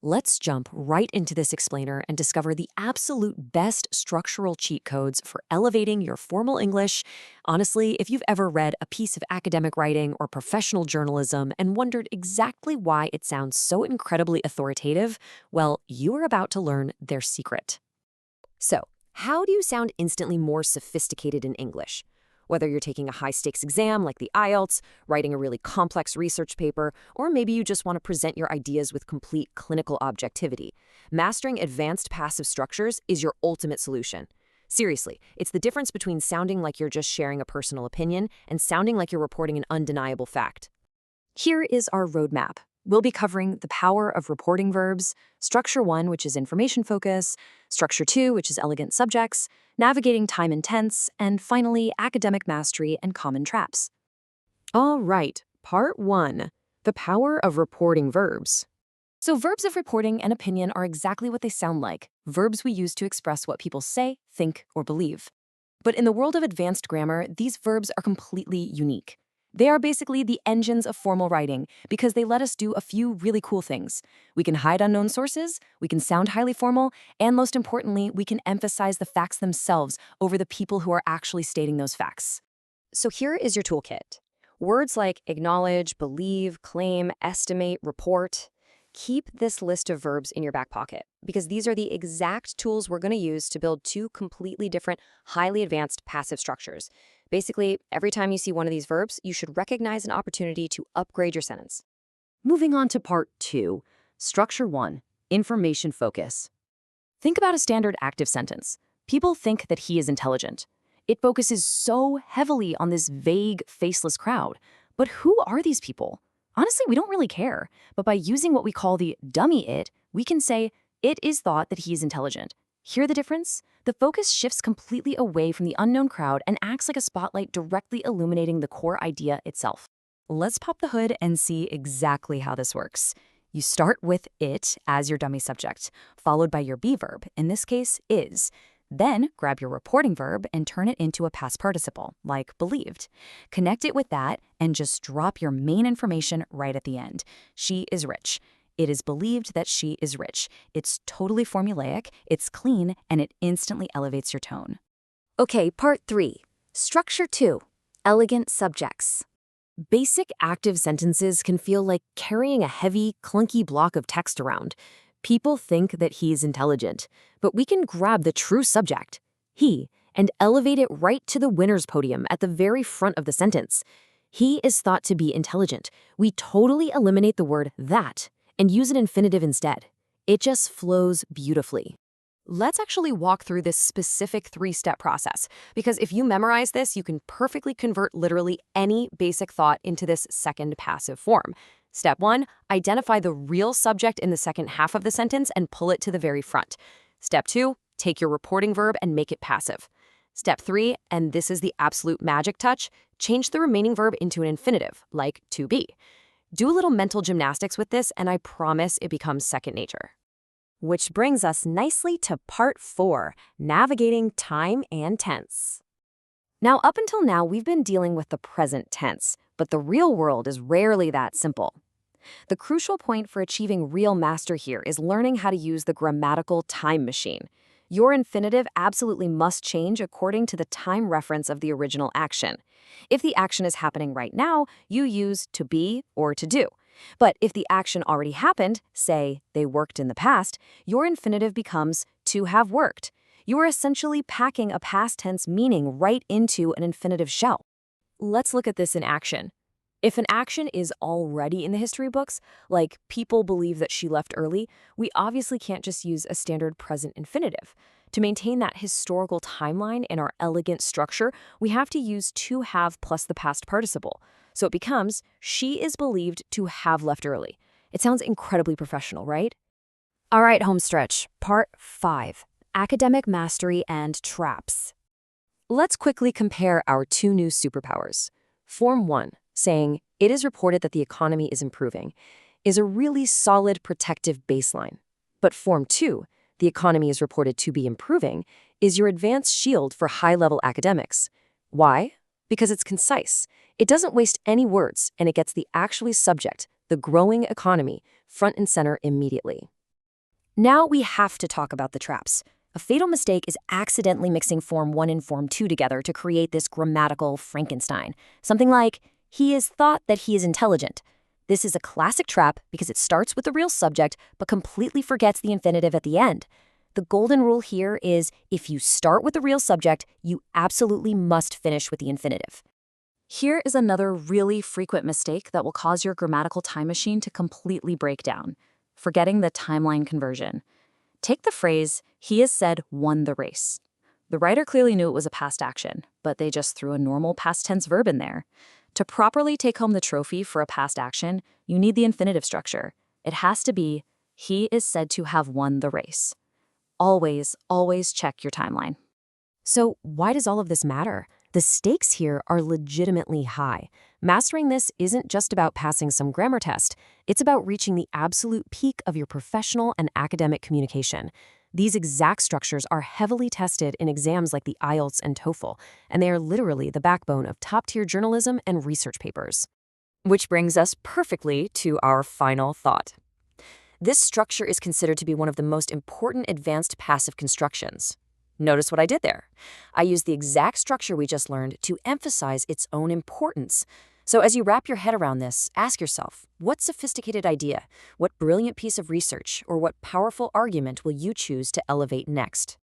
Let's jump right into this explainer and discover the absolute best structural cheat codes for elevating your formal English. Honestly, if you've ever read a piece of academic writing or professional journalism and wondered exactly why it sounds so incredibly authoritative, well, you are about to learn their secret. So, how do you sound instantly more sophisticated in English? Whether you're taking a high-stakes exam like the IELTS, writing a really complex research paper, or maybe you just want to present your ideas with complete clinical objectivity, mastering advanced passive structures is your ultimate solution. Seriously, it's the difference between sounding like you're just sharing a personal opinion and sounding like you're reporting an undeniable fact. Here is our roadmap. We'll be covering the power of reporting verbs, structure 1, which is information focus, structure 2, which is elegant subjects, navigating time and tense, and finally, academic mastery and common traps. All right, part 1, the power of reporting verbs. So verbs of reporting and opinion are exactly what they sound like, verbs we use to express what people say, think, or believe. But in the world of advanced grammar, these verbs are completely unique. They are basically the engines of formal writing because they let us do a few really cool things. We can hide unknown sources, we can sound highly formal, and most importantly, we can emphasize the facts themselves over the people who are actually stating those facts. So here is your toolkit. Words like acknowledge, believe, claim, estimate, report. Keep this list of verbs in your back pocket because these are the exact tools we're going to use to build two completely different, highly advanced passive structures. Basically, every time you see one of these verbs, you should recognize an opportunity to upgrade your sentence. Moving on to part 2, structure 1, information focus. Think about a standard active sentence. People think that he is intelligent. It focuses so heavily on this vague, faceless crowd. But who are these people? Honestly, we don't really care. But by using what we call the dummy it, we can say, it is thought that he is intelligent. Hear the difference? The focus shifts completely away from the unknown crowd and acts like a spotlight directly illuminating the core idea itself. Let's pop the hood and see exactly how this works. You start with it as your dummy subject, followed by your be verb, in this case, is. Then grab your reporting verb and turn it into a past participle, like believed. Connect it with that and just drop your main information right at the end. She is rich. It is believed that she is rich. It's totally formulaic, it's clean, and it instantly elevates your tone. Okay, part 3. Structure 2. Elegant subjects. Basic active sentences can feel like carrying a heavy, clunky block of text around. People think that he is intelligent, but we can grab the true subject, he, and elevate it right to the winner's podium at the very front of the sentence. He is thought to be intelligent. We totally eliminate the word that and use an infinitive instead. It just flows beautifully. Let's actually walk through this specific 3-step process, because if you memorize this, you can perfectly convert literally any basic thought into this second passive form. Step 1, identify the real subject in the second half of the sentence and pull it to the very front. Step 2, take your reporting verb and make it passive. Step 3, and this is the absolute magic touch, change the remaining verb into an infinitive, like to be. Do a little mental gymnastics with this, and I promise it becomes second nature. Which brings us nicely to part 4, navigating time and tense. Now, up until now, we've been dealing with the present tense, but the real world is rarely that simple. The crucial point for achieving real master here is learning how to use the grammatical time machine. Your infinitive absolutely must change according to the time reference of the original action. If the action is happening right now, you use to be or to do. But if the action already happened, say, they worked in the past, your infinitive becomes to have worked. You are essentially packing a past tense meaning right into an infinitive shell. Let's look at this in action. If an action is already in the history books, like people believe that she left early, we obviously can't just use a standard present infinitive. To maintain that historical timeline in our elegant structure, we have to use to have plus the past participle. So it becomes, she is believed to have left early. It sounds incredibly professional, right? All right, home stretch, part 5, academic mastery and traps. Let's quickly compare our two new superpowers. Form 1, saying, it is reported that the economy is improving, is a really solid protective baseline. But Form 2, the economy is reported to be improving, is your advanced shield for high-level academics. Why? Because it's concise. It doesn't waste any words, and it gets the actual subject, the growing economy, front and center immediately. Now we have to talk about the traps. A fatal mistake is accidentally mixing Form 1 and Form 2 together to create this grammatical Frankenstein. Something like, he is thought that he is intelligent. This is a classic trap because it starts with the real subject but completely forgets the infinitive at the end. The golden rule here is if you start with the real subject, you absolutely must finish with the infinitive. Here is another really frequent mistake that will cause your grammatical time machine to completely break down: forgetting the timeline conversion. Take the phrase, he is said won the race. The writer clearly knew it was a past action, but they just threw a normal past tense verb in there. To properly take home the trophy for a past action, you need the infinitive structure. It has to be, he is said to have won the race. Always, always check your timeline. So why does all of this matter? The stakes here are legitimately high. Mastering this isn't just about passing some grammar test. It's about reaching the absolute peak of your professional and academic communication. These exact structures are heavily tested in exams like the IELTS and TOEFL, and they are literally the backbone of top-tier journalism and research papers. Which brings us perfectly to our final thought. This structure is considered to be one of the most important advanced passive constructions. Notice what I did there. I used the exact structure we just learned to emphasize its own importance. So as you wrap your head around this, ask yourself, what sophisticated idea, what brilliant piece of research, or what powerful argument will you choose to elevate next?